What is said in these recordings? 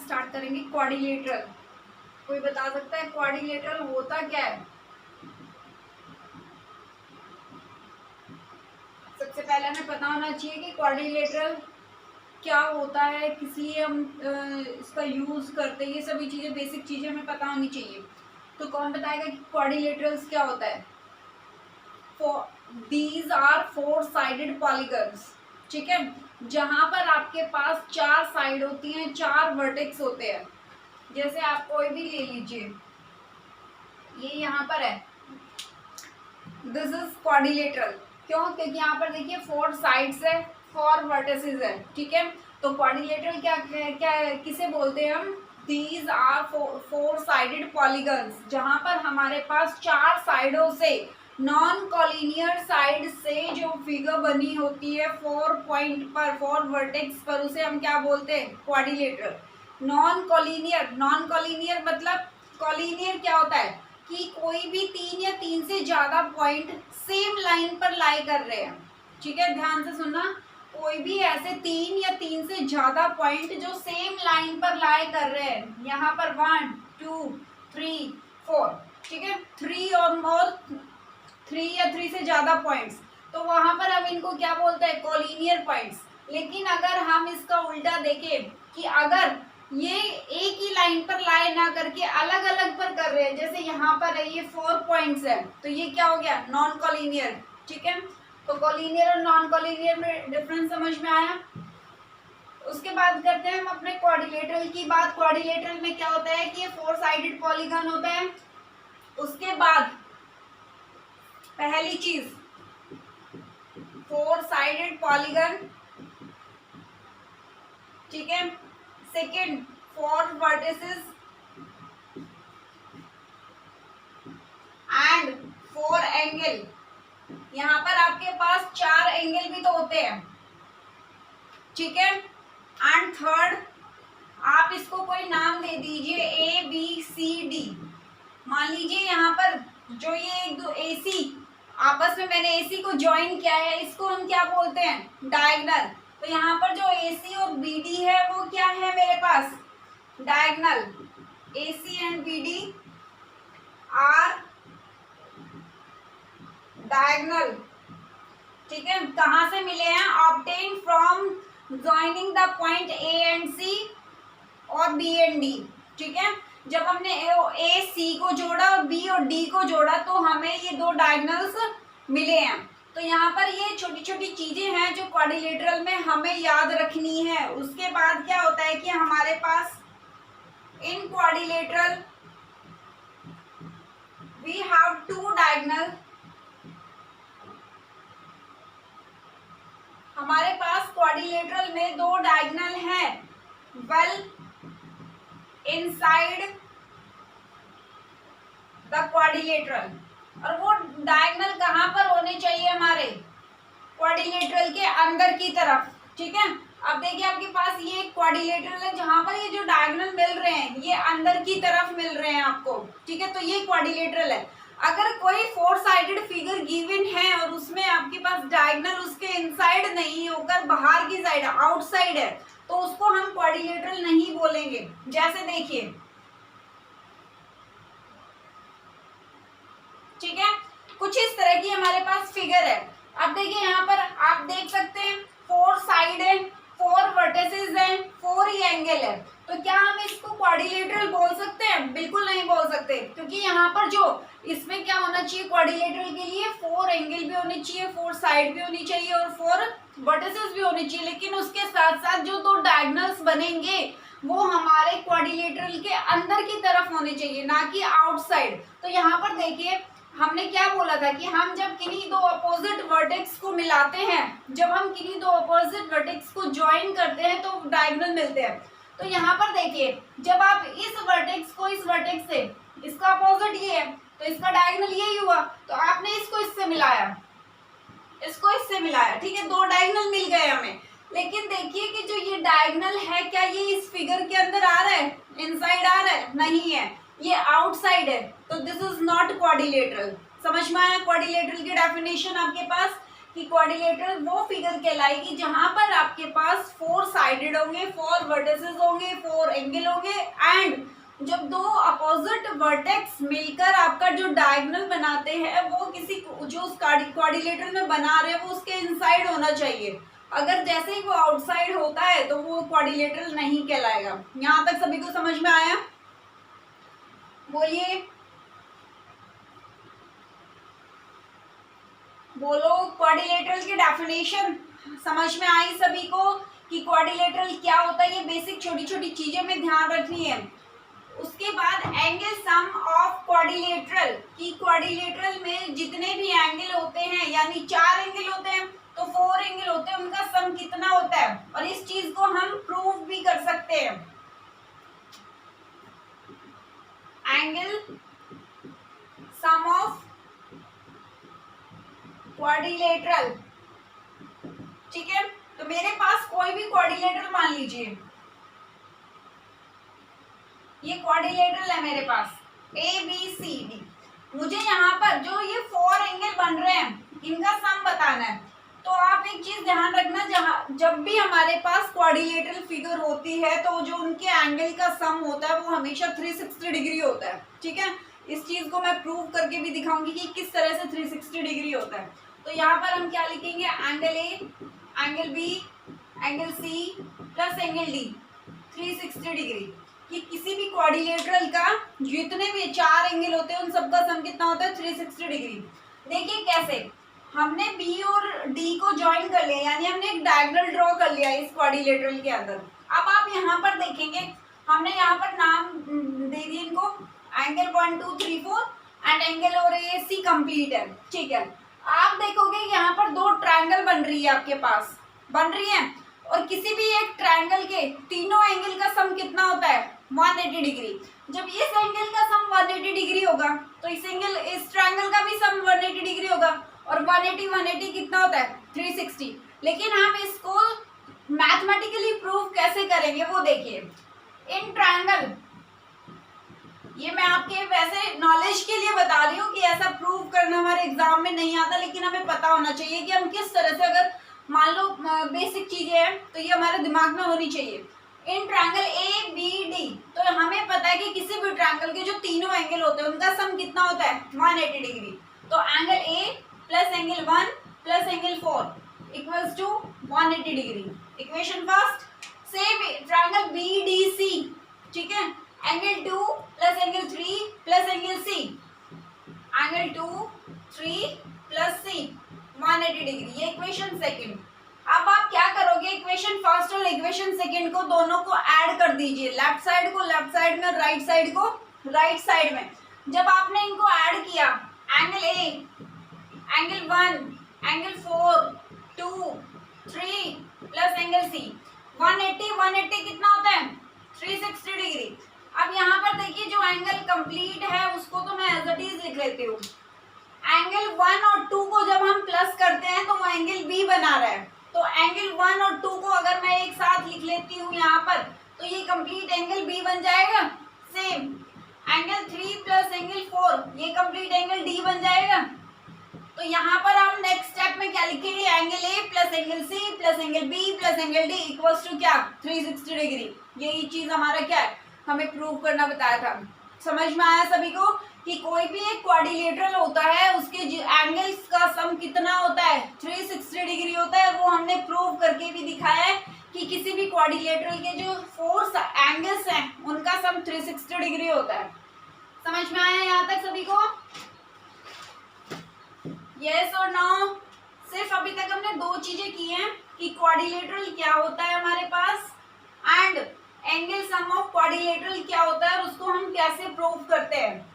Start करेंगे quadrilateral. कोई बता सकता है क्वाड्रिलेटरल होता क्या है? सबसे पहले हमें पता होना चाहिए कि क्वाड्रिलेटरल क्या होता है, किस लिए हम इसका यूज करते हैं, ये सभी चीजें, बेसिक चीजें हमें पता होनी चाहिए। तो कौन बताएगा कि क्वाड्रिलेटरल्स क्या होता है? These are four sided polygons, ठीक है, जहां पर आपके पास चार साइड होती हैं, चार वर्टेक्स होते हैं। जैसे आप कोई भी ले लीजिए, ये यहाँ पर है, दिस इज क्वाड्रिलेटरल। क्यों? क्योंकि यहाँ पर देखिए फोर साइड्स है, फोर वर्टिसेस है, ठीक है। तो क्वाड्रिलेटरल क्या क्या किसे बोलते हैं हम? These are four sided polygons, जहां पर हमारे पास चार साइडों से, नॉन कॉलिनियर साइड से जो फिगर बनी होती है फोर पॉइंट पर, फोर वर्टेक्स पर, उसे हम क्या बोलते हैं? क्वाड्रिलेटरल। नॉन कॉलिनियर मतलब, कॉलिनियर क्या होता है कि कोई भी तीन या तीन से ज्यादा पॉइंट सेम लाइन पर लाई कर रहे हैं, ठीक है, ध्यान से सुनना। कोई भी ऐसे तीन या तीन से ज्यादा पॉइंट जो सेम लाइन पर लाई कर रहे हैं, यहाँ पर 1 2 3 4, ठीक है, 3 और मोर, 3 या 3 से ज्यादा पॉइंट्स, तो वहां पर हम इनको क्या बोलते हैं? Collinear points. लेकिन अगर हम इसका उल्टा देखें कि अगर ये एक ही लाइन पर लाई ना करके अलग अलग पर कर रहे हैं, जैसे यहाँ पर है, ये 4 पॉइंट्स है, तो ये क्या हो गया? नॉन कॉलिनियर, ठीक है। तो कॉलिनियर और नॉन कॉलिनियर में डिफरेंस समझ में आया। उसके बाद करते हैं हम अपने क्वाड्रिलेटरल की बात। क्वाड्रिलेटरल में क्या होता है कि ये फोर साइडेड पॉलीगन होता है। उसके बाद पहली चीज, फोर साइडेड पॉलीगन, ठीक है। Second, four vertices and four angle. यहाँ पर आपके पास चार एंगल भी तो होते हैं, ठीक है। एंड थर्ड, आप इसको कोई नाम दे दीजिए, ABCD। मान लीजिए यहाँ पर जो ये एक दो AC आपस में, मैंने AC को ज्वाइन किया है, इसको हम क्या बोलते हैं? डायगोनल। तो यहाँ पर जो AC और BD है वो क्या है मेरे पास? डायगोनल। AC एंड BD आर डायगोनल, ठीक है। कहाँ से मिले हैं? Obtain from joining the point A and C और B एंड D, ठीक है। जब हमने A C को जोड़ा और B और D को जोड़ा तो हमें ये दो डायगोनल्स मिले हैं। तो यहाँ पर ये छोटी छोटी चीजें हैं जो क्वाड्रिलेटरल में हमें याद रखनी है। उसके बाद क्या होता है कि हमारे पास in quadrilateral we have two diagonal. हमारे पास क्वाड्रिलेटरल में दो डायगोनल हैं, वेल इनसाइड द क्वाड्रिलेटरल। और वो डायगोनल कहाँ पर होने चाहिए? हमारे क्वाड्रिलेटरल के अंदर की तरफ, ठीक है। अब देखिए आपके पास ये क्वाड्रिलेटरल है जहां पर ये जो डायगोनल मिल रहे हैं ये अंदर की तरफ मिल रहे हैं आपको, ठीक है। तो ये क्वाड्रिलेटरल है। अगर कोई फोर साइडेड फिगर गिवन है और उसमें आपके पास डायगोनल उसके इनसाइड नहीं होकर बाहर की साइड, आउटसाइड है, तो उसको हम क्वाड्रिलेटरल नहीं बोलेंगे। जैसे देखिए, ठीक है, कुछ इस तरह की हमारे पास फिगर है। अब देखिए यहाँ पर आप देख सकते हैं फोर साइड है, फोर वर्टिसेस हैं, फोर ही एंगल है। तो क्या हम इसको क्वाड्रिलेटरल बोल सकते हैं? बिल्कुल नहीं बोल सकते, क्योंकि यहाँ पर जो इसमें क्या होना चाहिए क्वाड्रिलेटरल के लिए? फोर एंगल भी होने चाहिए, फोर साइड भी होनी चाहिए और फोर वर्टिसेस भी होने चाहिए। लेकिन उसके साथ साथ जो दो डायगोनल्स बनेंगे वो हमारे क्वाड्रिलेटरल के अंदर की तरफ होने चाहिए, ना कि आउटसाइड। तो यहाँ पर देखिए हमने क्या बोला था कि हम जब किन्हीं दो अपोजिट वर्टेक्स को मिलाते हैं, जब हम किन्हीं दो अपोजिट वर्टेक्स को ज्वाइन करते हैं तो डायगोनल मिलते हैं। तो यहाँ पर देखिए जब आप इस वर्टेक्स को इस वर्टेक्स से, इसका अपोजिट ये है तो इसका डायगोनल यही हुआ, तो आपने इसको इससे मिलाया, इसको इससे मिलाया, ठीक है, दो डायगोनल मिल गए हमें। लेकिन देखिए कि जो ये डायगोनल है क्या ये इस फिगर के अंदर आ रहा है, इनसाइड आ रहा है? नहीं है, ये आउटसाइड है। तो दिस इज नॉट क्वाड्रिलेटरल। समझ में आया क्वाड्रिलेटरल की डेफिनेशन आपके पास? कि क्वाड्रिलेटरल वो फिगर कहलाएगी जहां पर आपके पास फोर साइडेड होंगे, फोर वर्टिसेस होंगे, फोर एंगल होंगे। एंड जब दो अपोजिट वर्टेक्स मिलकर आपका जो डायगोनल बनाते हैं वो किसी जो उस क्वाड्रिलेटरल में बना रहे हैं वो उसके इनसाइड होना चाहिए। अगर जैसे ही वो आउटसाइड होता है तो वो क्वाड्रिलेटरल नहीं कहलाएगा। यहाँ तक सभी को समझ में आया? बोलिए, बोलो। क्वाड्रिलेटरल की डेफिनेशन समझ में आई सभी को कि क्वाड्रिलेटरल क्या होता है? ये बेसिक छोटी छोटी चीजें में ध्यान रखनी है। उसके बाद एंगल सम ऑफ क्वाड्रिलेटरल, कि क्वाड्रिलेटरल में जितने भी एंगल होते हैं यानी 4 एंगल होते हैं तो 4 एंगल होते हैं, उनका सम कितना होता है? और इस चीज को हम प्रूव भी कर सकते हैं। एंगल सम ऑफ क्वाड्रिलेटरल, ठीक है। तो मेरे पास कोई भी क्वाड्रिलेटरल मान लीजिए, ये क्वाड्रिलेटरल है मेरे पास ABCD। मुझे यहाँ पर जो ये 4 एंगल बन रहे हैं इनका सम बताना है। तो आप एक चीज ध्यान रखना, जब भी हमारे पास क्वाड्रिलेटरल फिगर होती है तो जो उनके एंगल का सम होता है वो हमेशा 360 डिग्री होता है, ठीक है। इस चीज को मैं प्रूव करके भी दिखाऊंगी कि किस तरह से 360 डिग्री होता है। तो यहाँ पर हम क्या लिखेंगे? Angle A, angle B, angle C plus angle D, 360 degree. कि किसी भी क्वाड्रिलेटरल का जितने भी 4 एंगल होते हैं उन सबका सम कितना होता है? 360 डिग्री। देखिए कैसे, हमने B और D को ज्वाइन कर लिया, यानी हमने एक डायगोनल ड्रॉ कर लिया इस क्वाड्रिलेटरल के अंदर। अब आप यहाँ पर देखेंगे, हमने यहाँ पर नाम दे दिए इनको, एंगल 1 2 3 4 एंड एंगल और AC कंप्लीट है, ठीक है। आप देखोगे यहाँ पर 2 ट्रायंगल बन रही है, आपके पास बन रही है, और किसी भी एक ट्रायंगल के तीनों एंगल का सम कितना होता है? 180 डिग्री। जब इस एंगल का सम 180 डिग्री होगा तो इस ट्रायंगल का भी सम 180 डिग्री होगा, और 180 कितना होता है? 360। लेकिन हम इसको मैथमेटिकली प्रूव कैसे करेंगे वो देखिए। इन ट्रायंगल, ये मैं आपके वैसे नॉलेज के लिए बता रही हूँ कि ऐसा प्रूव करना हमारे एग्जाम में नहीं आता, लेकिन हमें पता होना चाहिए कि हम किस तरह से, अगर मान लो बेसिक चीजें हैं तो ये हमारे दिमाग में होनी चाहिए। इन ट्रायंगल ABD, तो हमें पता है कि किसी भी ट्रायंगल के जो तीनों एंगल होते हैं उनका सम कितना होता है? 180 डिग्री। तो angle A plus angle 1 plus angle 4 equals to 180 degree. Equation first. Same triangle BDC, ठीक है, angle 2 plus angle 3 plus angle C, angle 2 3 plus C 180 degree. ये इक्वेशन सेकंड। अब आप क्या करोगे? इक्वेशन फर्स्ट और इक्वेशन सेकंड को दोनों को ऐड कर दीजिए, लेफ्ट साइड को लेफ्ट साइड में, राइट साइड को राइट साइड में। जब आपने इनको ऐड किया, angle A, angle 1, angle 4 2 3 plus angle C 180 कितना होता है? 360 डिग्री। अब यहाँ पर देखिए जो एंगल कंप्लीट है उसको तो मैं एज इट इज लिख लेती हूँ। एंगल 1 और 2 को जब हम प्लस करते हैं तो वो एंगल B बना रहा है। तो एंगल 1 और 2 को अगर मैं एक साथ लिख लेती हूँ यहाँ पर, तो ये कंप्लीट एंगल B बन जाएगा। सेम एंगल 3 प्लस एंगल 4, ये कंप्लीट एंगल D बन जाएगा। तो यहाँ पर हम नेक्स्ट स्टेप में क्या लिखेंगे? Angle A plus angle C plus angle B plus angle D equals to क्या? 360 डिग्री। यही चीज हमारा क्या है? हमें प्रूव करना बताया था। समझ में आया सभी को कि कोई भी एक क्वाड्रिलेटरल होता है उसके एंगल्स का सम कितना होता है? 360 डिग्री होता है। वो हमने प्रूव करके भी दिखाया है कि किसी भी क्वाड्रिलेटरल के जो 4 एंगल्स हैं उनका सम 360 डिग्री होता है। समझ में आया यहाँ तक सभी को? यस और नो? सिर्फ अभी तक हमने 2 चीजें की हैं कि क्वाड्रिलेटरल क्या होता है हमारे पास, and angle sum of quadrilateral क्या होता है और उसको हम कैसे प्रूव करते हैं।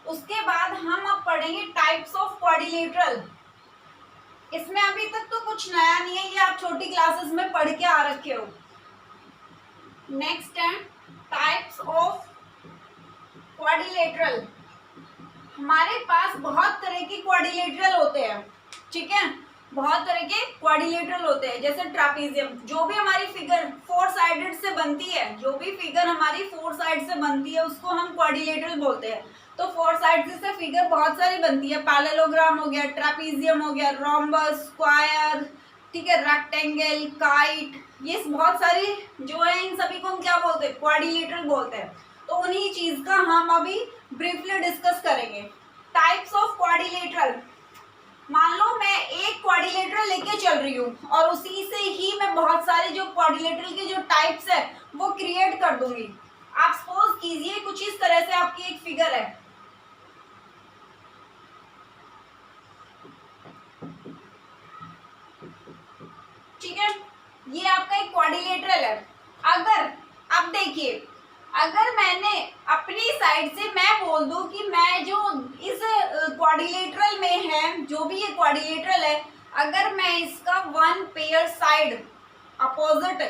उसके बाद हम अब पढ़ेंगे टाइप्स ऑफ क्वाड्रिलेटरल। इसमें अभी तक तो कुछ नया नहीं है, ये आप छोटी क्लासेस में पढ़ के आ रखे हो। नेक्स्ट है टाइप्स ऑफ क्वाड्रिलेटरल। हमारे पास बहुत तरह के क्वाड्रिलेटरल होते हैं, ठीक है, बहुत तरह के क्वाड्रिलेटरल होते हैं। जैसे ट्रापीजियम, जो भी हमारी फिगर 4 साइडेड से बनती है, जो भी फिगर हमारी 4 साइड से बनती है उसको हम क्वाड्रिलेटरल बोलते हैं। तो 4 साइड से फिगर बहुत सारी बनती है, पैरेललोग्राम हो गया, ट्रापीजियम हो गया, रोम्बस, स्क्वायर, ठीक है, रेक्टेंगल, काइट, ये बहुत सारी जो है इन सभी को हम क्या बोलते हैं, क्वाड्रिलेटरल बोलते हैं। तो उन्हीं चीज का हम अभी ब्रीफली डिस्कस करेंगे। टाइप्स ऑफ क्वाड्रिलेटरल, मान लो मैं एक क्वाड्रिलेटरल लेके चल रही हूँ और उसी से ही मैं बहुत सारे जो क्वाड्रिलेटरल के जो टाइप्स है वो क्रिएट कर दूंगी। आप सपोज कीजिए कुछ इस तरह से आपकी एक फिगर है, ठीक है, ये आपका एक क्वाड्रिलेटरल है। अगर अब देखिए, अगर मैंने अपनी साइड से मैं बोल दूं कि मैं जो इस क्वाड्रिलेटरल में है, जो भी ये क्वाड्रिलेटरल है, अगर मैं इसका वन पेयर साइड अपोजिट,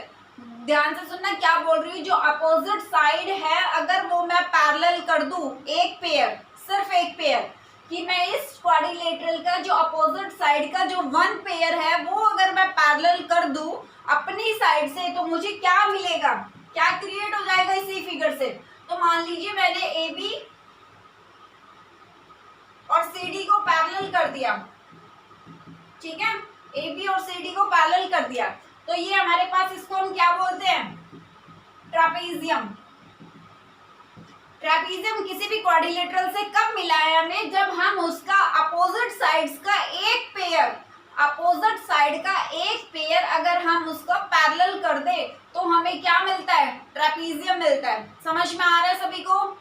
ध्यान से सुनना क्या बोल रही हूँ, जो अपोजिट साइड है अगर वो मैं पैरेलल कर दूं, एक पेयर, सिर्फ एक पेयर, कि मैं इस क्वाड्रिलेटरल का जो अपोजिट साइड का जो वन पेयर है वो अगर मैं पैरेलल कर दूं अपनी साइड से, तो मुझे क्या मिलेगा, क्या क्रिएट हो जाएगा इसी फिगर से। तो मान लीजिए मैंने ए बी और सी डी को पैरेलल कर दिया, ठीक है, ए बी और सी डी को पैरेलल कर दिया, तो ये हमारे पास, इसको हम क्या बोलते हैं, ट्रापेजियम। ट्रेपीजियम किसी भी क्वाड्रिलेटरल से कब मिला है हमें, जब हम उसका अपोजिट साइड्स का एक पेयर, अपोजिट साइड का एक पेयर अगर हम उसका पैरेलल कर दे तो हमें क्या मिलता है, ट्रेपीजियम मिलता है। समझ में आ रहा है सभी को,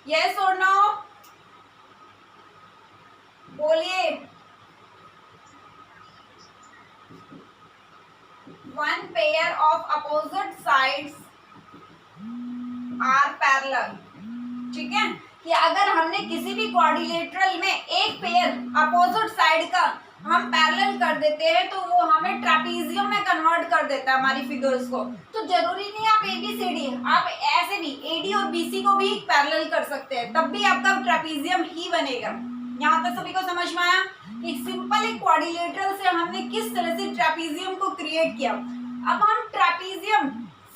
यस और नो, बोलिए। One pair of opposite sides are parallel, ठीक है, कि अगर हमने किसी भी क्वाड्रिलेटरल में एक पेयर अपोजिट साइड का हम पैरेलल कर देते हैं तो वो हमें ट्रेपीजियम में कन्वर्ट कर देता है हमारी फिगर्स को। तो जरूरी नहीं आप ए बी सी डी, आप ऐसे भी ए डी और बी सी को भी पैरेलल कर सकते हैं, तब भी आपका ट्रेपीजियम ही बनेगा। यहाँ तक सभी को समझ में आया कि सिंपल एक क्वाड्रिलेटरल से हमने किस तरह से ट्रेपीजियम को क्रिएट किया। अब हम ट्रेपीजियम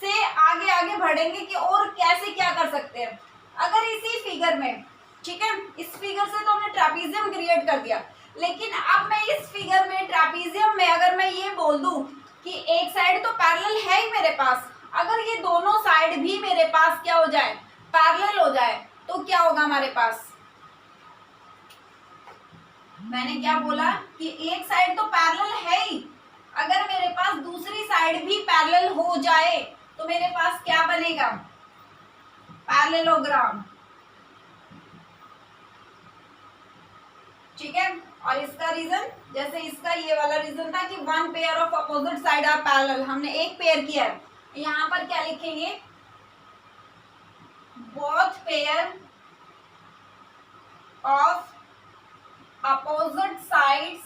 से आगे आगे बढ़ेंगे कि और कैसे क्या कर सकते हैं। अगर इसी फिगर में, ठीक है, इस फिगर से तो हमने ट्रेपीजियम क्रिएट कर दिया, लेकिन अब मैं इस फिगर में ट्रेपीजियम में अगर मैं ये बोल दूं कि एक साइड तो पैरेलल है ही मेरे पास, अगर ये दोनों साइड भी मेरे पास क्या हो जाए, पैरेलल हो जाए, तो क्या होगा हमारे पास, मैंने क्या बोला कि एक साइड तो पैरेलल है ही, अगर मेरे पास दूसरी साइड भी पैरेलल हो जाए तो मेरे पास क्या बनेगा, पैरेललोग्राम, ठीक है। और इसका रीजन, जैसे इसका ये वाला रीजन था कि one pair of opposite side are parallel, हमने एक पेयर किया है, यहाँ पर क्या लिखेंगे, both pair of opposite sides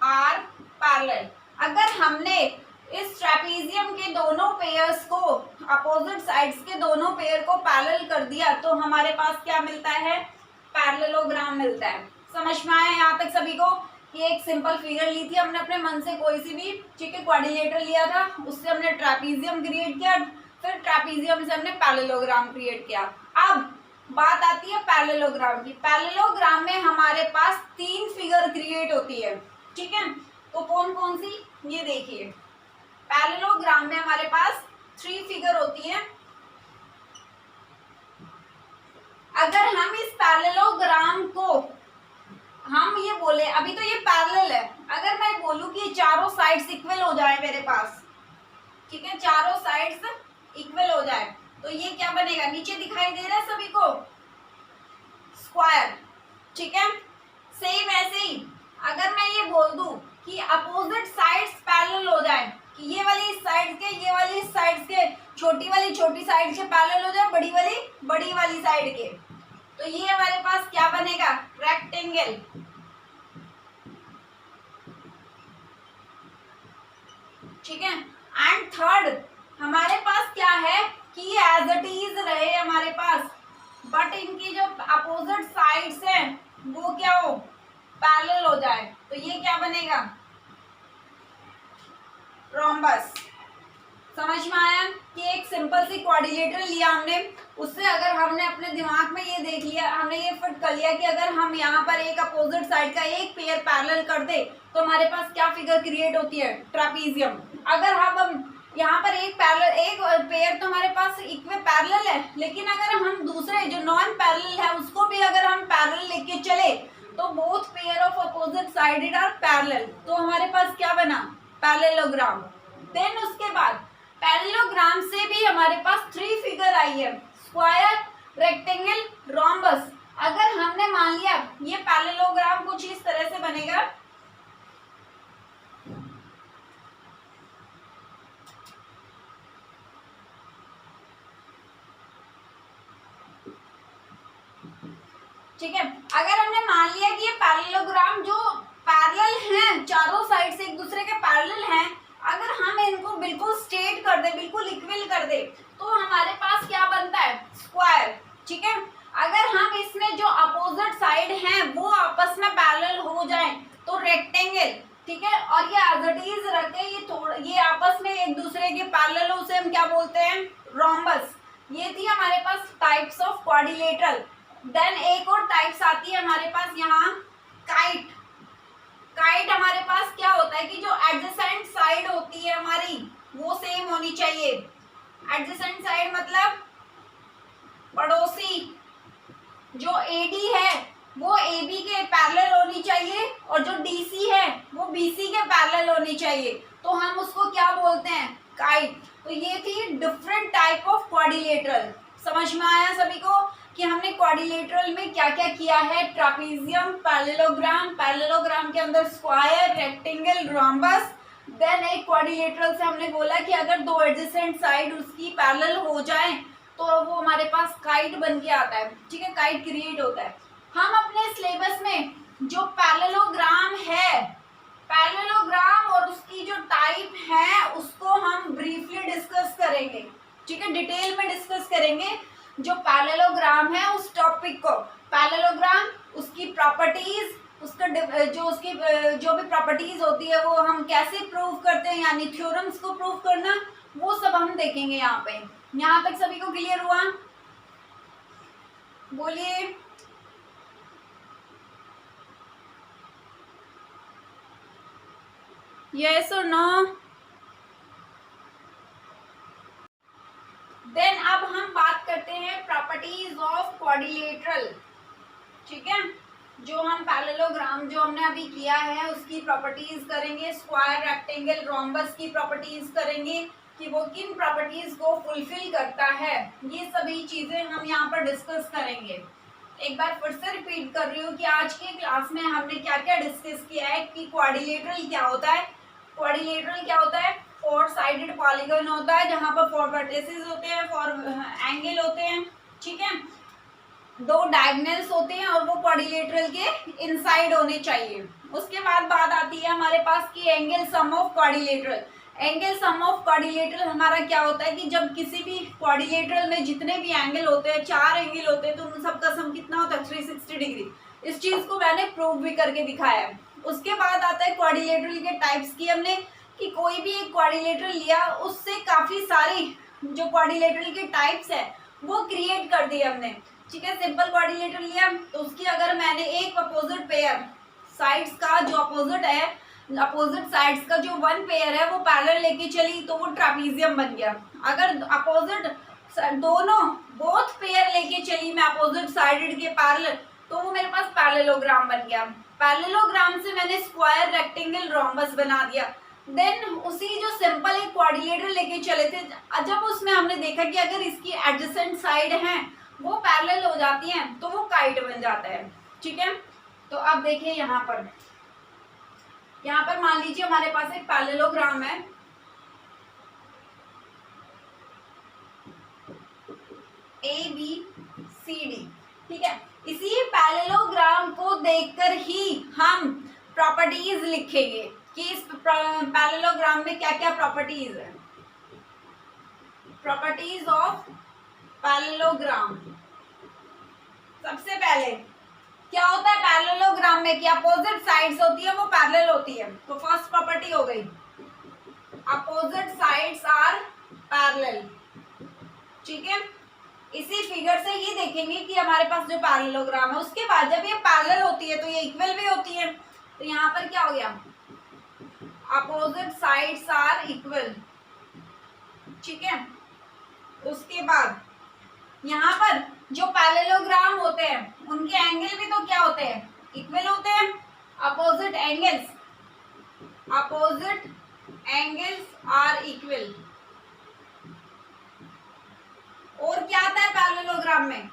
are parallel. अगर हमने इस ट्रेपीजियम के दोनों पेयर्स को, अपोजिट साइड्स के दोनों पेयर को पैरेलल कर दिया तो हमारे पास क्या मिलता है, पैरेललोग्राम मिलता है। समझ में आया यहाँ तक सभी को कि एक सिंपल फिगर ली थी हमने अपने मन से, कोई सी भी, ठीक है, क्वाड्रिलेटरल लिया था, उससे हमने ट्रेपीजियम क्रिएट किया, फिर ट्रेपीजियम से हमने पैरेललोग्राम क्रिएट किया। अब बात आती है पैरेललोग्राम की। पैरेललोग्राम में हमारे पास 3 फिगर क्रिएट होती है, ठीक है, तो कौन कौन सी, ये देखिए, पैरेललोग्राम में हमारे पास 3 फिगर होती है। अगर हम इस पैरेललोग्राम को हम ये बोले, अभी तो ये पैरेलल है, अगर मैं बोलूं कि चारों साइड्स इक्वल हो जाए मेरे पास, ठीक है, चारों साइड्स इक्वल हो जाए, तो ये क्या बनेगा, नीचे दिखाई दे रहा है सभी को, स्क्वायर, ठीक है। सेम ऐसे ही अगर मैं ये बोल दूं कि अपोजिट साइड्स पैरेलल हो जाए, कि ये वाली साइड के, ये वाली साइड्स के, छोटी वाली छोटी साइड के पैरेलल हो जाए बड़ी वाली साइड के, तो ये हमारे पास क्या बनेगा, रेक्टेंगल, ठीक है। एंड थर्ड हमारे पास क्या है कि ये एज इट इज रहे हमारे पास, बट इनकी जो अपोजिट साइड्स हैं वो क्या हो, पैरेलल हो जाए, तो ये क्या बनेगा, रोम्बस। समझ में आया कि एक सिंपल सी क्वाड्रिलेटरल लिया हमने, उससे अगर हमने अपने दिमाग में ये देख लिया, हमने ये फिट कर लिया कि अगर हम यहाँ पर एक अपोजिट साइड का एक पेयर पैरेलल कर दे तो हमारे पास क्या फिगर क्रिएट होती है, ट्रापीजियम। अगर हम यहाँ पर एक पेयर तो हमारे पास इक्वे पैरेलल है, लेकिन अगर हम दूसरे जो नॉन पैरेलल है उसको भी अगर हम पैरेलल लेके चले तो both pair of opposite sided are parallel, तो हमारे पास क्या बना, पैरेललोग्राम। देन उसके बाद पैरेललोग्राम से भी हमारे पास 3 फिगर आई है, स्क्वायर, रेक्टेंगल, रोम्बस। अगर हमने मान लिया ये पैरेललोग्राम कुछ इस तरह से बनेगा, ठीक है। अगर हमने मान लिया कि ये पैरेललोग्राम जो पैरेलल हैं, चारों साइड से एक दूसरे के पैरेलल हैं, अगर हम इनको बिल्कुल स्ट्रेट कर दे, बिल्कुल इक्वल कर दे, तो हमारे पास क्या बनता है, स्क्वायर, ठीक है। अगर हम इसमें जो अपोजिट साइड हैं वो आपस में पैरेलल हो जाएं तो रेक्टेंगल, ठीक है। और ये एज इट इज रखे ये आपस में एक दूसरे के पैरेलल हो, उसे हम क्या बोलते हैं, रोम्बस। ये थी हमारे पास टाइप्स ऑफ क्वाड्रिलेटरल। देन एक और टाइप्स आती है हमारे पास यहाँ, काइट। काइट हमारे पास क्या होता है कि जो एडजेसेंट साइड होती है हमारी वो सेम होनी चाहिए। एडजेसेंट साइड मतलब पड़ोसी, जो एडी है वो एबी के पैरेलल होनी चाहिए और जो डीसी है वो बीसी के पैरेलल होनी चाहिए, तो हम उसको क्या बोलते हैं, काइट। तो ये थी डिफरेंट टाइप ऑफ क्वाड्रिलेटरल। समझ में आया सभी को कि हमने क्वाड्रिलेटरल में क्या क्या किया है, ट्रापीजियम, पैरेललोग्राम, पैरेललोग्राम के अंदर स्क्वायर, रेक्टेंगल, रोम्बस। देन एक क्वाड्रिलेटरल से हमने बोला कि अगर 2 एडजेसेंट साइड उसकी पैरेलल हो जाए तो वो हमारे पास काइट बन के आता है, ठीक है, काइट क्रिएट होता है। हम अपने सिलेबस में जो पैरेललोग्राम है, पैरेललोग्राम और उसकी जो टाइप है उसको हम ब्रीफली डिस्कस करेंगे, ठीक है, डिटेल में डिस्कस करेंगे जो पैरेललोग्राम है उस टॉपिक को। पैरेललोग्राम, उसकी प्रॉपर्टीज, उसका जो भी प्रॉपर्टीज होती है वो हम कैसे प्रूव करते हैं, यानी थ्योरम्स को प्रूव करना, वो सब हम देखेंगे यहाँ पे। यहाँ तक सभी को क्लियर हुआ, बोलिए। यस और नो? देन अब हम बात करते हैं प्रॉपर्टीज ऑफ क्वाड्रिलेटरल, ठीक है। जो हम पैरेललोग्राम जो हमने अभी किया है उसकी प्रॉपर्टीज करेंगे, स्क्वायर, रेक्टेंगल, रोम्बस की प्रॉपर्टीज करेंगे कि वो किन प्रॉपर्टीज को फुलफिल करता है, ये सभी चीजें हम यहाँ पर डिस्कस करेंगे। एक बार फिर से रिपीट कर रही हूँ कि आज के क्लास में हमने क्या क्या डिस्कस किया है कि क्वाड्रिलेटरल क्या होता है। क्वाड्रिलेटरल क्या होता है, 4 साइडेड पॉलीगन होता है जहां पर 4 वर्टिसेस होते हैं, 4 एंगल होते हैं, ठीक है, 2 डायगोनल्स होते हैं और वो क्वाड्रिलेटरल के इनसाइड होने चाहिए। उसके बाद बात आती है हमारे पास की angle sum of quadrilateral. Angle sum of quadrilateral हमारा क्या होता है कि जब किसी भी क्वाड्रिलेटरल में जितने भी एंगल होते हैं, 4 एंगल होते हैं, तो उन सबका सम कितना होता है, 360 डिग्री। इस चीज को मैंने प्रूव भी करके दिखाया है। उसके बाद आता है क्वाड्रिलेटरल के टाइप्स की, हमने कि कोई भी एक क्वाड्रिलेटरल लिया उससे काफी सारी जो क्वाड्रिलेटरल के टाइप्स है वो क्रिएट कर दिए हमने, ठीक है। सिंपल क्वाड्रिलेटरल लिया तो उसकी अगर मैंने एक अपोजिट पेयर साइड्स का जो अपोजिट है, अपोजिट साइड्स का जो 1 पेयर है वो पैरेलल लेके चली तो वो ट्रापीजियम बन गया। अगर अपोजिट दोनों बोथ पेयर लेके चली मैं अपोजिट साइडेड के पैरेलल तो वो मेरे पास पैरेललोग्राम बन गया। पैरेललोग्राम से मैंने स्क्वायर, रेक्टेंगल, रोम्बस बना दिया। देन उसी जो सिंपल एक क्वाड्रिलेटरल लेके चले थे, जब उसमें हमने देखा कि अगर इसकी एडजेसेंट साइड हैं वो पैरेलल हो जाती हैं तो वो काइट बन जाता है, ठीक है। तो अब देखिए यहाँ पर मान लीजिए हमारे पास एक पैरेललोग्राम है, ABCD, ठीक है। इसी पैरेललोग्राम को देखकर ही हम प्रॉपर्टीज लिखेंगे कि इस पैरेललोग्राम में क्या क्या प्रॉपर्टीज है। Properties of parallelogram. सबसे पहले क्या होता है पैरेललोग्राम में कि अपोजिट साइड्स होती है वो पैरेलल होती है, तो फर्स्ट प्रॉपर्टी हो गई अपोजिट साइड्स आर पैरेलल। ठीक है, इसी फिगर से ये देखेंगे कि हमारे पास जो पैरेललोग्राम है, उसके बाद जब ये पैरेलल होती है तो ये इक्वल भी होती है। तो यहाँ पर क्या हो गया, अपोजिट साइड्स आर इक्वल। ठीक है, उसके बाद यहाँ पर जो पैरेललोग्राम होते हैं उनके एंगल भी तो क्या होते हैं, इक्वल होते हैं। Opposite angles are equal. और क्या आता है पैरेललोग्राम में,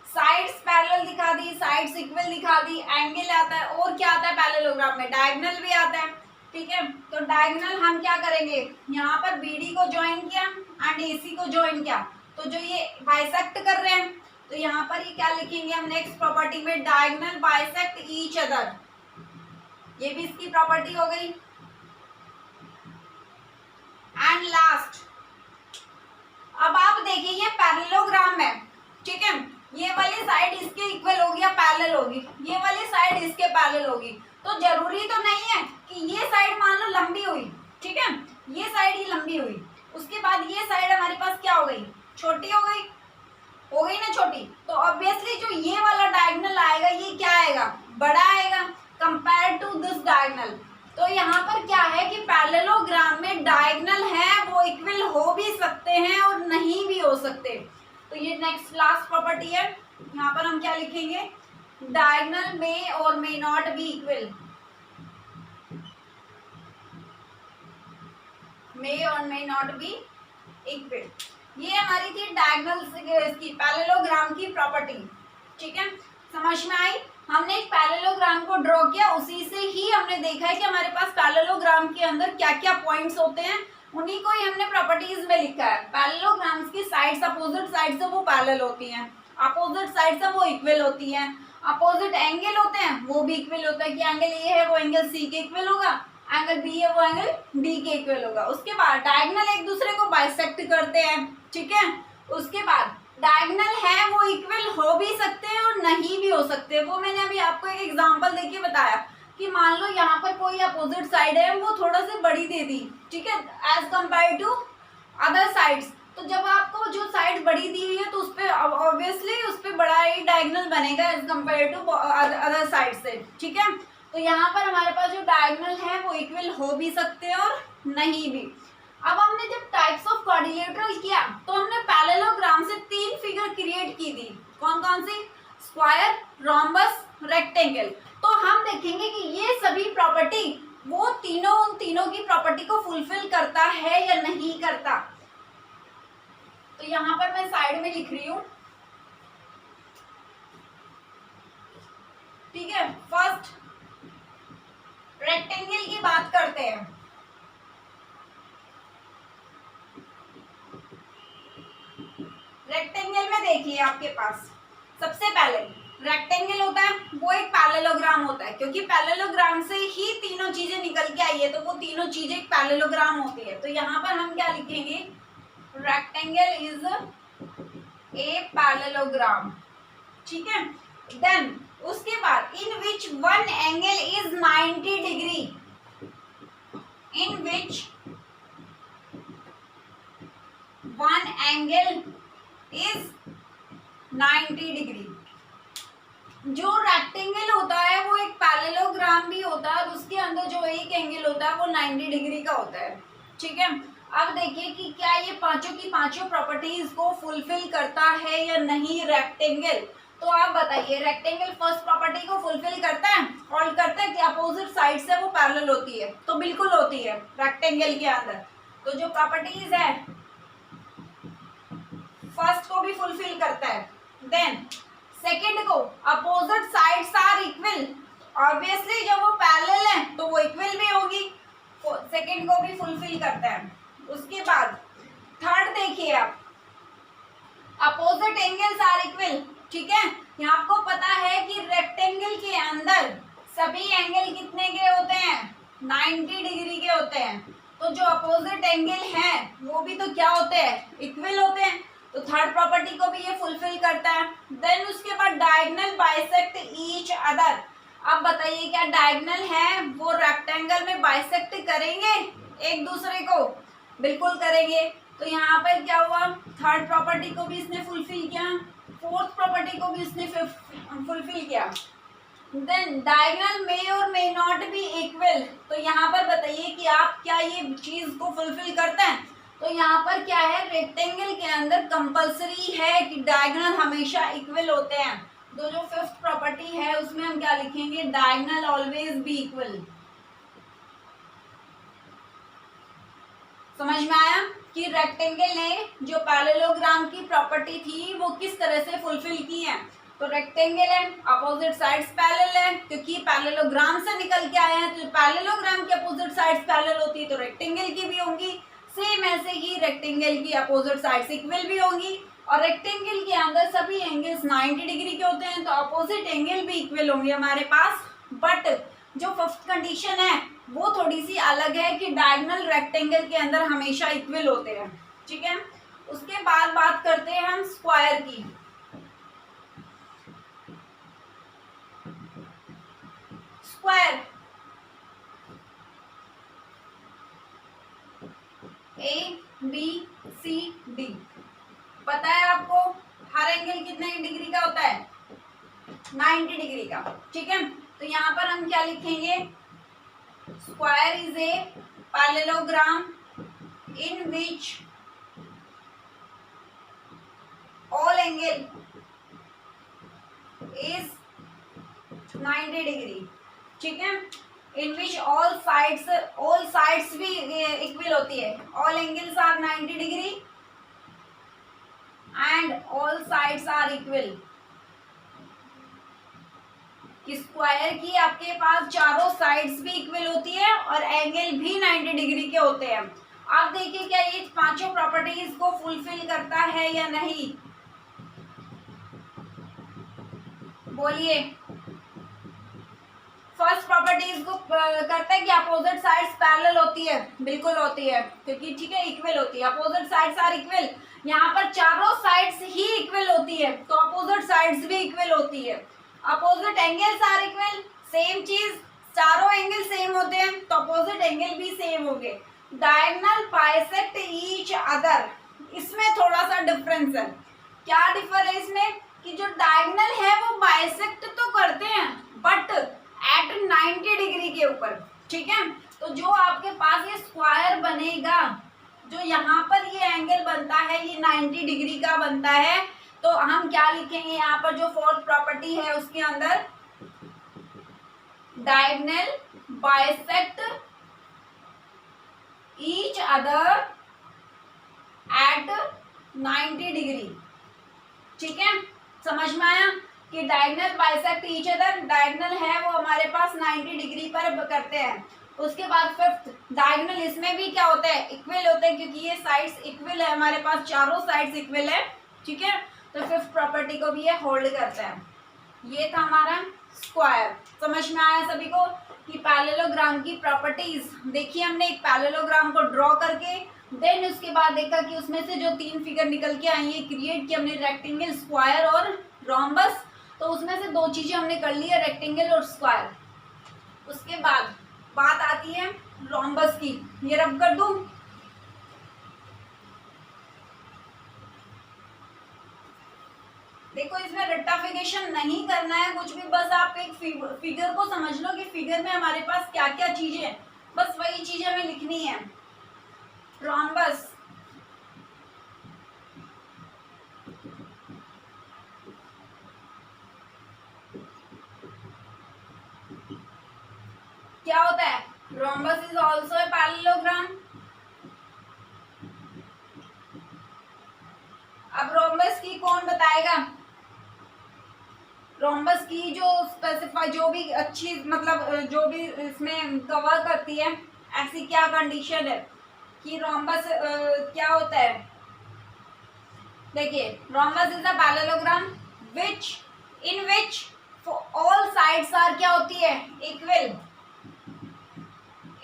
साइड्स पैरेलल दिखा दी, साइड्स इक्वल दिखा दी, एंगल आता है। और क्या आता है पैरेललोग्राम में, डायगोनल भी आता है। ठीक है, तो डायगोनल हम क्या करेंगे, यहाँ पर बीडी को ज्वाइन किया एंड एसी को ज्वाइन किया, तो जो ये बाइसेक्ट कर रहे हैं, तो यहाँ पर ये क्या लिखेंगे हम नेक्स्ट प्रॉपर्टी में, डायगोनल बाइसेक्ट ईच अदर। ये भी इसकी प्रॉपर्टी हो गई। एंड लास्ट, अब आप देखिए ये पैरेललोग्राम है। ठीक है, ये वाली साइड इसके इक्वल होगी या पैरेलल होगी, ये वाली साइड इसके पैरेलल होगी। तो जरूरी तो नहीं है कि ये साइड मान लो लंबी हुई। ठीक है, ये साइड ही लंबी हुई, उसके बाद ये साइड हमारे पास क्या हो गई, छोटी हो गई ना छोटी। तो ऑब्वियसली जो ये वाला डायगोनल आएगा ये क्या आएगा, बड़ा आएगा कंपेयर टू दिस डायगोनल। तो यहाँ पर क्या है कि पैरेललोग्राम में डायगोनल है वो इक्वल हो भी सकते हैं और नहीं भी हो सकते। तो ये नेक्स्ट लास्ट प्रॉपर्टी है, यहाँ पर हम क्या लिखेंगे, डायगोनल मे और मे नॉट बी इक्वल। मे और मे नॉट बी इक्वल, ये हमारी थी डायगोनल की पैरेललोग्राम की प्रॉपर्टी। ठीक है, समझ में आई। हमने एक पैरेललोग्राम को ड्रॉ किया, उसी से ही हमने देखा है कि हमारे पास पैरेललोग्राम के अंदर क्या क्या पॉइंट्स होते हैं, उन्हीं को ही हमने प्रॉपर्टीज में लिखा है। पैरेललोग्राम्स की साइड्स, अपोजिट साइड्स है वो पैरेलल होती हैं, अपोजिट साइड्स है वो इक्वल होती हैं, अपोजिट एंगल होते हैं वो भी इक्वल होता है कि एंगल ए है वो एंगल सी के इक्वल होगा, एंगल बी है वो एंगल डी के इक्वल होगा। उसके बाद डायगोनल एक दूसरे को बाइसेक्ट करते हैं। ठीक है, उसके बाद डायगोनल है वो इक्वल हो भी सकते हैं और नहीं भी हो सकते। वो मैंने अभी आपको एक एग्जांपल देके बताया कि मान लो यहाँ पर कोई अपोजिट साइड है वो थोड़ा सी बड़ी दे दी। ठीक है, as compare to other sides. तो जब आपको जो साइड बड़ी दी हुई है तो उस पर ऑब्वियसली उस पर बड़ा ही डायगोनल बनेगा as compare to other side से। ठीक है, तो यहाँ पर हमारे पास जो डायगोनल है वो इक्वल हो भी सकते हैं और नहीं भी। अब हमने जब टाइप्स ऑफ क्वाड्रिलेटरल किया तो हमने पैरेललोग्राम से 3 फिगर क्रिएट की थी। कौन कौन सी, स्क्वायर, रोम्बस, रेक्टेंगल। तो हम देखेंगे कि ये सभी प्रॉपर्टी वो तीनों उन तीनों की प्रॉपर्टी को फुलफिल करता है या नहीं करता। तो यहाँ पर मैं साइड में लिख रही हूं। ठीक है, फर्स्ट रेक्टेंगल की बात करते हैं। रेक्टेंगल में देखिए आपके पास सबसे पहले रेक्टेंगल होता है वो एक पैरेललोग्राम होता है, क्योंकि पैरेललोग्राम से ही तीनों चीजें निकल के आई है तो वो तीनों चीजें एक पैरेललोग्राम होती है। तो यहाँ पर हम क्या लिखेंगे, रेक्टेंगल इज ए पैरेललोग्राम। ठीक है, देन उसके बाद in which one angle is 90 degree, in which one angle is 90 degree. जो रेक्टेंगल होता है वो एक पैरेललोग्राम भी होता है और उसके अंदर जो एक एंगल होता है वो 90 डिग्री का होता है। ठीक है, अब देखिए कि क्या ये पांचों की पांचों प्रॉपर्टीज को फुलफिल करता है या नहीं रेक्टेंगल। तो आप बताइए, रेक्टेंगल फर्स्ट प्रॉपर्टी को फुलफिल करता है और करता है कि अपोजिट साइड से वो पैरेलल होती है, तो बिल्कुल होती है रेक्टेंगल के अंदर। तो जो प्रॉपर्टीज है फर्स्ट को भी फुलफिल करता है। देन सेकंड को opposite sides are equal, obviously जब वो पैरेलल है तो वो इक्वल भी होगी, सेकंड को भी फुलफिल करता है। उसके बाद थर्ड देखिए आप, अपोजिट एंगल्स आर इक्वल। ठीक है, यहाँ आपको पता है कि रेक्टेंगल के अंदर सभी एंगल कितने के होते हैं, 90 डिग्री के होते हैं। तो जो अपोजिट एंगल हैं वो भी तो क्या होते हैं, इक्वल होते हैं। तो थर्ड प्रॉपर्टी को भी ये फुलफिल करता है। देन उसके बाद डायगोनल बाइसेक्ट ईच अदर। अब बताइए क्या डायगोनल है वो रेक्टेंगल में बाइसेक्ट करेंगे एक दूसरे को, बिल्कुल करेंगे। तो यहाँ पर क्या हुआ, थर्ड प्रॉपर्टी को भी इसने फुलफिल किया, फोर्थ प्रॉपर्टी को भी इसने फुलफिल किया। देन डायगोनल मे और मे नॉट बी इक्वल, तो यहाँ पर बताइए कि आप क्या ये चीज को फुलफिल करते हैं। तो यहाँ पर क्या है, रेक्टेंगल के अंदर कंपलसरी है कि डायगोनल हमेशा इक्वल होते हैं। तो जो फिफ्थ प्रॉपर्टी है उसमें हम क्या लिखेंगे, डायगोनल ऑलवेज बी इक्वल। समझ में आया कि रेक्टेंगल ने जो पैरेललोग्राम की प्रॉपर्टी थी वो किस तरह से फुलफिल की है। तो रेक्टेंगल है, अपोजिट साइड्स पैरेलल है, क्योंकि पैरेललोग्राम से निकल के आए हैं, तो पैरेललोग्राम की अपोजिट साइड्स पैरेलल होती है तो रेक्टेंगल की भी होंगी। सेम ऐसे ही रेक्टेंगल की अपोजिट साइड्स इक्वल भी होंगी, और रेक्टेंगल के अंदर सभी एंगल्स 90 डिग्री के होते हैं, तो अपोजिट एंगल भी इक्वल होंगे हमारे पास। बट जो फिफ्थ कंडीशन है वो थोड़ी सी अलग है कि डायगोनल रेक्टेंगल के अंदर हमेशा इक्वल होते हैं। ठीक है, उसके बाद बात करते हैं हम स्क्वायर की। स्क्वायर ABCD, पता है आपको हर एंगल कितने डिग्री का होता है, 90 डिग्री का। ठीक है, तो यहाँ पर हम क्या लिखेंगे, square is a parallelogram in which all angle is 90 degree. ठीक है, इन विच ऑल साइड्स भी इक्वल होती है, all angles are 90 degree and all sides are equal. Square की आपके पास चारों साइड्स भी इक्वल होती है और एंगल भी 90 डिग्री के होते हैं। आप देखिए क्या ये पांचों प्रॉपर्टीज को फुलफिल करता है या नहीं, बोलिए। फर्स्ट प्रॉपर्टीज को करते हैं कि अपोजिट साइड्स पैरेलल होती है, बिल्कुल होती है, क्योंकि ठीक है इक्वल होती है, अपोजिट साइड्स आर इक्वल। यहाँ पर चारों साइड्स ही इक्वल होती है तो अपोजिट साइड्स भी इक्वल होती है। Opposite angles are equal, same चीज, चारों एंगल सेम होते हैं तो अपोजिट एंगल भी सेम हो गए। डायगोनल बाइसेक्ट ईच अदर, इसमें थोड़ा सा डिफरेंस है। क्या डिफर है इसमें कि जो डायगोनल है वो बाइसेक्ट तो करते हैं बट एट 90 डिग्री के ऊपर। ठीक है, तो जो आपके पास ये स्क्वायर बनेगा, जो यहाँ पर ये एंगल बनता है ये 90 डिग्री का बनता है, तो हम क्या लिखेंगे यहाँ पर, जो फोर्थ प्रॉपर्टी है उसके अंदर, diagonal bisect each other at 90 degree. ठीक है, समझ में आया कि diagonal bisect each other, diagonal है वो हमारे पास 90 डिग्री पर करते हैं। उसके बाद फिफ्थ डायगोनल, इसमें भी क्या होता है, इक्वल होते हैं, क्योंकि ये साइड्स इक्वल है हमारे पास, चारों साइड्स इक्वल है। ठीक है, तो फिफ्थ प्रॉपर्टी को भी ये होल्ड करता है। ये था हमारा स्क्वायर। समझ में आया सभी को कि पैरेललोग्राम की प्रॉपर्टीज देखिए हमने, एक पैरेललोग्राम को ड्रॉ करके देन उसके बाद देखा कि उसमें से जो तीन फिगर निकल के आई है क्रिएट किया हमने, रेक्टेंगल, स्क्वायर और रोम्बस। तो उसमें से दो चीजें हमने कर ली है, रेक्टेंगल और स्क्वायर। उसके बाद बात आती है रोम्बस की, ये रब कर दूं, देखो इसमें रट्टाफिकेशन नहीं करना है कुछ भी, बस आप एक फिगर को समझ लो कि फिगर में हमारे पास क्या क्या चीजें हैं, बस वही चीजें हमें लिखनी है। रोम्बस, क्या होता है, rhombus is also a parallelogram. अब रोम्बस की कौन बताएगा, रोम्बस की जो स्पेसिफाई, जो भी अच्छी मतलब जो भी इसमें कवर करती है, ऐसी क्या कंडीशन है कि रोम्बस क्या होता है। देखिए rhombus is a parallelogram which in which all sides are क्या होती है, equal,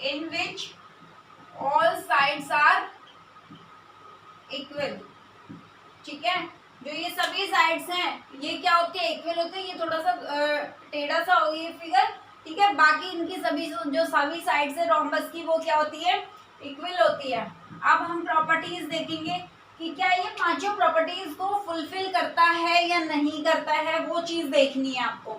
in which all sides are equal. ठीक है, जो ये सभी साइड्स हैं ये क्या होती है, इक्वल होते हैं। ये थोड़ा सा टेढ़ा सा हो गया फिगर, ठीक है, बाकी इनकी सभी जो सभी साइड्स है रोम्बस की वो क्या होती है, इक्वल होती है। अब हम प्रॉपर्टीज देखेंगे कि क्या ये पांचों प्रॉपर्टीज को फुलफिल करता है या नहीं करता है, वो चीज देखनी है आपको।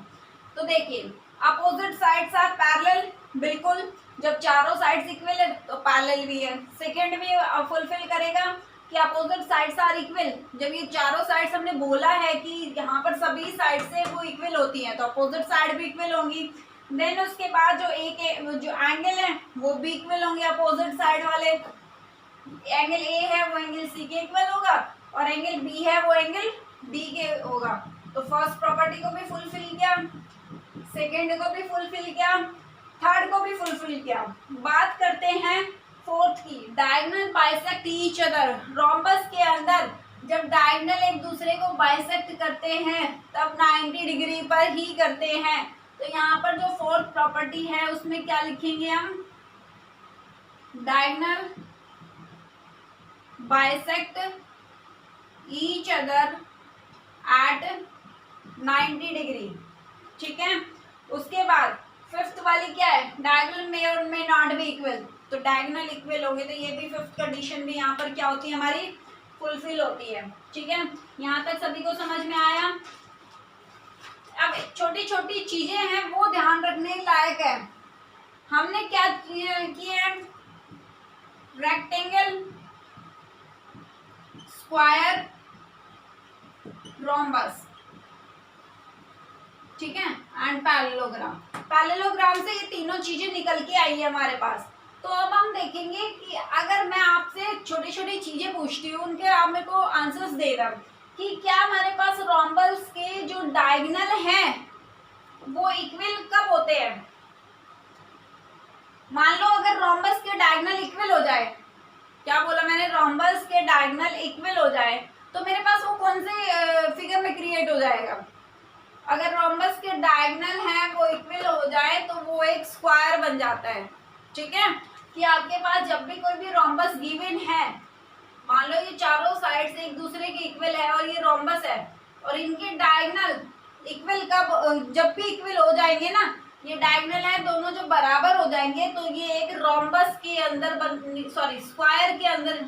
तो देखिए, अपोजिट साइड्स आर पैरेलल, बिल्कुल, जब चारों साइड्स इक्वल है तो पैरेलल भी है। सेकंड भी फुलफिल करेगा कि अपोजिट साइड्स आर इक्वल, जब ये चारों साइड्स हमने बोला है कि यहाँ पर सभी साइड से वो इक्वल होती हैं तो अपोजिट साइड भी इक्वल होंगी। देन उसके बाद जो एंगल है वो भी इक्वल होंगे अपोजिट साइड वाले। एंगल ए है वो एंगल सी के इक्वल होगा और एंगल बी है वो एंगल डी के होगा। तो फर्स्ट प्रॉपर्टी को भी फुलफिल किया, सेकंड को भी फुलफिल किया, थर्ड को भी फुलफिल किया। बात करते हैं फोर्थ की, diagonal bisect each other. Rhombus के अंदर जब डायगोनल एक दूसरे को बाइसेक्ट करते हैं तब 90 डिग्री पर ही करते हैं। तो यहाँ पर जो फोर्थ प्रॉपर्टी है उसमें क्या लिखेंगे हम, diagonal bisect each other at 90 degree. ठीक है, उसके बाद फिफ्थ वाली क्या है, डायगोनल मे और मे नॉट बी इक्वल। तो डायगोनल इक्वल होंगे तो ये भी फिफ्थ कंडीशन भी यहाँ पर क्या होती है हमारी, फुलफिल होती है। ठीक है, यहाँ तक सभी को समझ में आया। अब छोटी छोटी चीजें हैं वो ध्यान रखने लायक है। हमने क्या किया, रेक्टेंगल, स्क्वायर, रोम्बस, ठीक है, एंड पैरेललोग्राम। पैरेललोग्राम से ये तीनों चीजें निकल के आई है हमारे पास। तो अब हम देखेंगे कि अगर मैं आपसे छोटी छोटी चीजें पूछती हूँ, उनके आप मेरे को आंसर्स दे रहा कि क्या हमारे पास रोम्बस के जो डायगोनल हैं वो इक्वल कब होते हैं। मान लो अगर रोम्बस के डायगोनल इक्वल हो जाए, क्या बोला मैंने, रोम्बस के डायगोनल इक्वल हो जाए तो मेरे पास वो कौन से फिगर में क्रिएट हो जाएगा। अगर रोम्बस के डायगोनल है वो इक्वल हो जाए तो वो एक स्क्वायर बन जाता है। ठीक है, कि आपके पास जब भी कोई भी रोम्बस गिवन है, मान लो ये चारों साइड से एक दूसरे के इक्वल है और ये रोम्बस है और इनके डायगोनल इक्वल कब, जब भी इक्वल हो जाएंगे ना, ये डायगोनल है दोनों जो बराबर हो जाएंगे तो ये एक रोम्बस के अंदर स्क्वायर के अंदर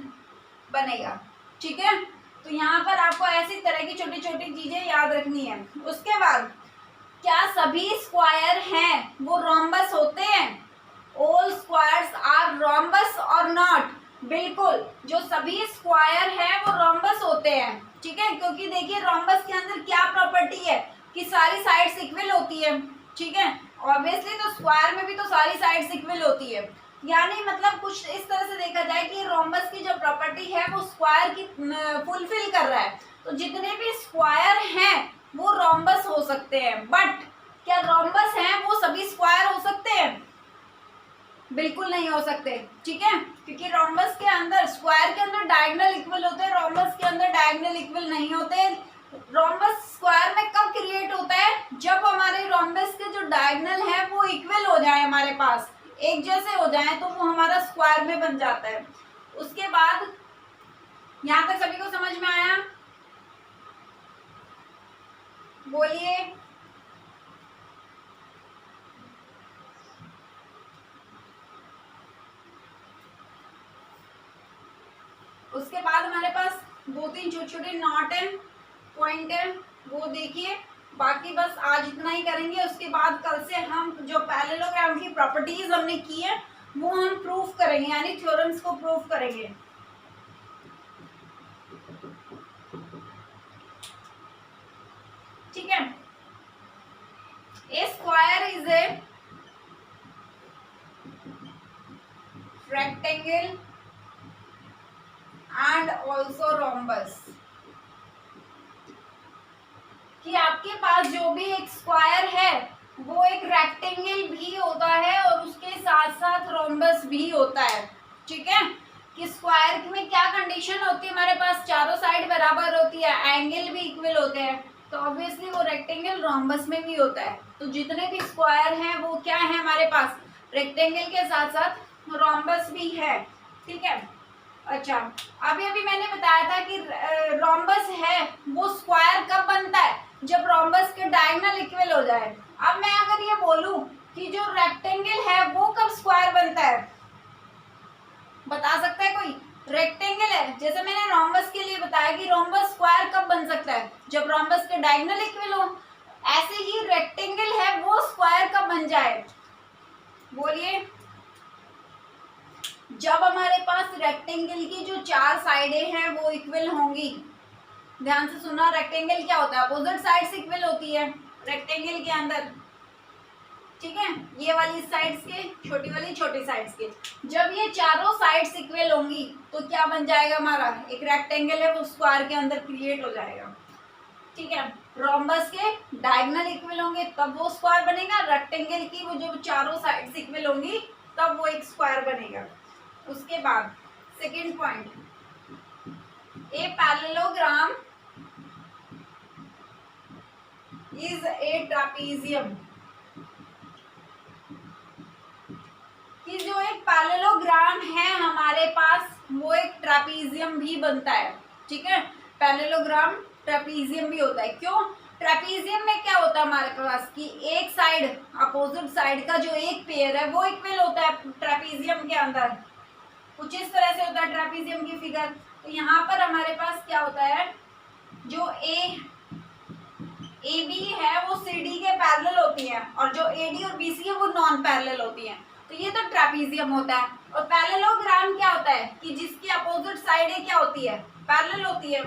बनेगा। ठीक है, तो यहाँ पर आपको ऐसी तरह की छोटी छोटी चीजें याद रखनी है। उसके बाद क्या सभी स्क्वायर हैं वो रोम्बस होते हैं, ऑल स्क्वायर्स आर रोम्बस और नॉट। बिल्कुल, जो सभी स्क्वायर है वो रोम्बस होते हैं। ठीक है, क्योंकि देखिए रोम्बस के अंदर क्या प्रॉपर्टी है कि सारी साइड्स इक्वल होती है। ठीक है, ऑब्वियसली तो स्क्वायर में भी तो सारी साइड्स इक्वल होती है, यानी मतलब कुछ इस तरह से देखा जाए कि रोम्बस की जो प्रॉपर्टी है वो स्क्वायर की फुलफिल कर रहा है। तो जितने भी स्क्वायर हैं वो रोम्बस हो सकते हैं, बट क्या रोम्बस हैं वो सभी स्क्वायर हो सकते हैं, बिल्कुल नहीं हो सकते। ठीक है, क्योंकि रोम्बस के अंदर, स्क्वायर के अंदर डायगोनल इक्वल होते हैं, रोम्बस के अंदर डायगोनल इक्वल नहीं होते। रोम्बस स्क्वायर में कब क्रिएट होता है, जब हमारे रोम्बस के जो डायगोनल है वो इक्वल हो जाए, हमारे पास एक जैसे हो जाए तो वो हमारा स्क्वायर में बन जाता है। उसके बाद यहाँ तक सभी को समझ में आया, बोलिए। उसके बाद हमारे पास दो तीन छोटे छोटे नॉट है, पॉइंट है, वो देखिए। बाकी बस आज इतना ही करेंगे। उसके बाद कल से हम जो पैरेललोग्राम की प्रॉपर्टीज हमने की है वो हम प्रूफ करेंगे, यानी थ्योरम्स को प्रूफ करेंगे। ठीक है, a square is a rectangle and also rhombus. कि आपके पास जो भी एक स्क्वायर है वो एक रेक्टेंगल भी होता है और उसके साथ साथ रोम्बस भी होता है। ठीक है, कि स्क्वायर में क्या कंडीशन होती है, हमारे पास चारों साइड बराबर होती है, एंगल भी इक्वल होते हैं, तो ऑब्वियसली वो रेक्टेंगल रोम्बस में भी होता है। तो जितने भी स्क्वायर हैं वो क्या है हमारे पास, रेक्टेंगल के साथ साथ रोम्बस भी है। ठीक है, अच्छा, अभी अभी मैंने बताया था कि रोम्बस है वो स्क्वायर कब बनता है, जब रोम्बस के डायगोनल इक्वल हो जाए। अब मैं अगर ये बोलूं कि जो रेक्टेंगल है वो कब स्क्वायर बनता है, बता सकता है कोई, रेक्टेंगल है, जैसे मैंने रोम्बस के लिए बताया कि रोम्बस स्क्वायर कब बन सकता है, जब रोम्बस के डायगोनल इक्वल हो। ऐसे ही रेक्टेंगल है वो स्क्वायर कब बन जाए, बोलिए। जब हमारे पास रेक्टेंगल की जो चार साइडें हैं वो इक्वल होंगी। ध्यान से सुना, रेक्टेंगल क्या होता है, अपोजिट साइड्स इक्वल होती है रेक्टेंगल के अंदर, ठीक है। ये वाली साइड्स के, छोटी वाली छोटी साइड्स के, जब ये चारों साइड्स इक्वल होंगी तो क्या बन जाएगा, हमारा एक रेक्टेंगल है वो स्क्वायर के अंदर क्रिएट हो जाएगा, ठीक है। रोम्बस के डायगोनल इक्वल होंगे तब वो स्क्वायर बनेगा, रेक्टेंगल की वो जो चारों साइड्स इक्वल होंगी तब वो एक स्क्वायर बनेगा। उसके बाद second point, a parallelogram is a trapezium, कि जो एक पैरेललोग्राम है हमारे पास वो एक ट्रापीजियम भी बनता है, ठीक है। पैरेललोग्राम ट्रापीजियम भी होता है। क्यों, ट्रापीजियम में क्या होता है हमारे पास कि एक साइड अपोजिट साइड का जो एक पेयर है वो इक्वल होता है ट्रापीजियम के अंदर। कुछ इस तरह से होता है ट्रापीजियम की फिगर। तो यहाँ पर हमारे पास क्या होता है, जो ए बी है वो सी डी के पैरेलल होती है और जो ए डी और बी सी है वो नॉन पैरेलल होती है। तो ये तो ट्रापीजियम होता है। और पैरेललोग्राम क्या होता है कि जिसकी अपोजिट साइडें क्या होती है, पैरेलल होती है।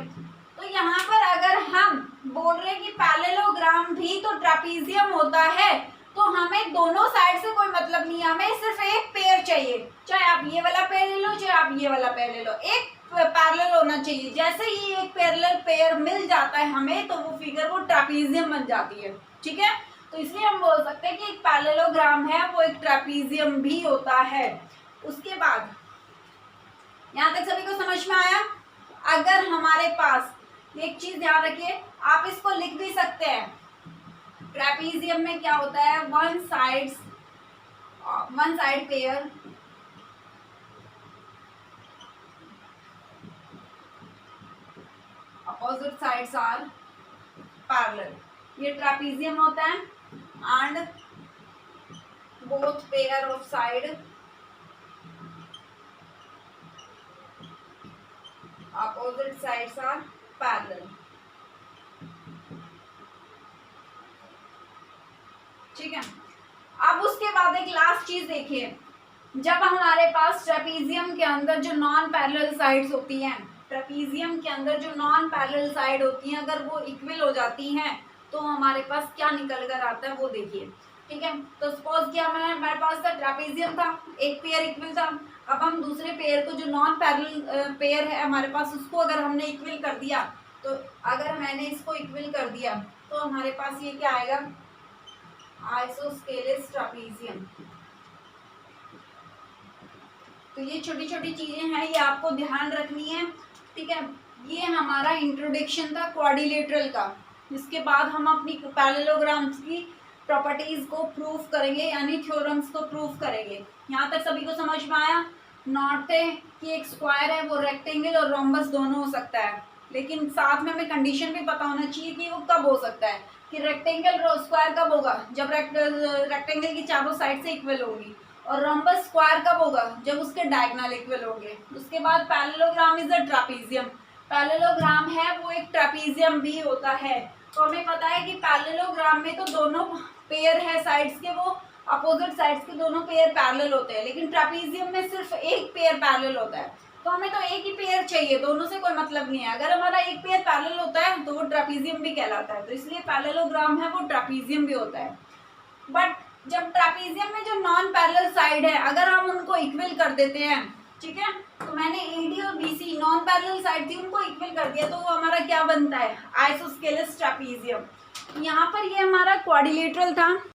तो यहाँ पर अगर हम बोल रहे हैं कि पैरेललोग्राम भी तो ट्रापीजियम होता है, तो हमें दोनों साइड से कोई मतलब नहीं है, हमें सिर्फ एक पेयर चाहिए। चाहे आप ये वाला पेयर ले लो, चाहे आप ये वाला पेयर ले लो, एक पैरेलल होना चाहिए। जैसे ही एक पैरेलल पेयर मिल जाता है हमें, तो वो फिगर वो ट्रापीजियम बन जाती है, ठीक है। तो इसलिए हम बोल सकते हैं कि एक पैरेललोग्राम है वो एक ट्रापीजियम भी होता है। उसके बाद यहाँ तक सभी को समझ में आया। अगर हमारे पास एक चीज ध्यान रखिए, आप इसको लिख भी सकते हैं, ट्रापीजियम में क्या होता है, one side pair opposite sides are parallel, ये ट्रापीजियम होता है। And both pair of side opposite sides are parallel, ठीक है। अब उसके बाद एक लास्ट चीज देखिए, जब हमारे पास ट्रेपीजियम के अंदर जो नॉन पैरेलल साइड्स होती हैं, ट्रेपीजियम के अंदर जो नॉन पैरेलल साइड होती हैं अगर वो इक्वल हो जाती हैं तो हमारे पास क्या निकल कर आता है वो देखिए, ठीक है। तो सपोज कि हमारे पास था ट्रेपीजियम था, एक पेयर इक्वल था। अब हम दूसरे पेयर को जो नॉन पैरेलल पेयर है हमारे पास उसको अगर हमने इक्वल कर दिया, तो अगर मैंने इसको इक्वल कर दिया तो हमारे पास ये क्या आएगा, आइसोस्केलेस ट्रापीजियम। तो ये छोटी छोटी चीजें हैं, ये आपको ध्यान रखनी है, ठीक है। ये हमारा इंट्रोडक्शन था क्वाड्रिलेटरल का। इसके बाद हम अपनी पैरेललोग्राम्स की प्रॉपर्टीज को प्रूव करेंगे, यानी थ्योरम्स को प्रूव करेंगे। यहाँ तक सभी को समझ में आया। नॉट है कि एक स्क्वायर है वो रेक्टेंगल और रोम्बस दोनों हो सकता है, लेकिन साथ में हमें कंडीशन भी पता होना चाहिए कि वो कब हो सकता है, कि रेक्टेंगल स्क्वायर कब होगा, जब रेक्टेंगल की चारों साइड से इक्वल होगी, और रोम्बस स्क्वायर कब होगा, जब उसके डायगोनल इक्वल होंगे। उसके बाद पैरेललोग्राम इज अ ट्रापीजियम, पैरेललोग्राम है वो एक ट्रापीजियम भी होता है। तो हमें पता है कि पैरेललोग्राम में तो दोनों पेयर है साइड्स के, वो अपोजिट साइड्स के दोनों पेयर पैरेलल होते हैं, लेकिन ट्रापीजियम में सिर्फ एक पेयर पैरेलल होता है। तो हमें तो एक ही पेयर चाहिए, दोनों से कोई मतलब नहीं है। अगर हमारा एक पेयर पैरेलल होता है तो वो ट्रापीजियम भी कहलाता है। तो इसलिए पैरेललोग्राम है वो ट्रापीजियम भी होता है। बट जब ट्रापीजियम में जो नॉन पैरेलल साइड है अगर हम उनको इक्वल कर देते हैं, ठीक है, तो मैंने एडी और बीसी नॉन पैरेलल साइड थी उनको इक्वल कर दिया, तो वो हमारा क्या बनता है, आइसोस्केलेस ट्रापीजियम। यहाँ पर ये हमारा क्वाड्रिलेटरल था।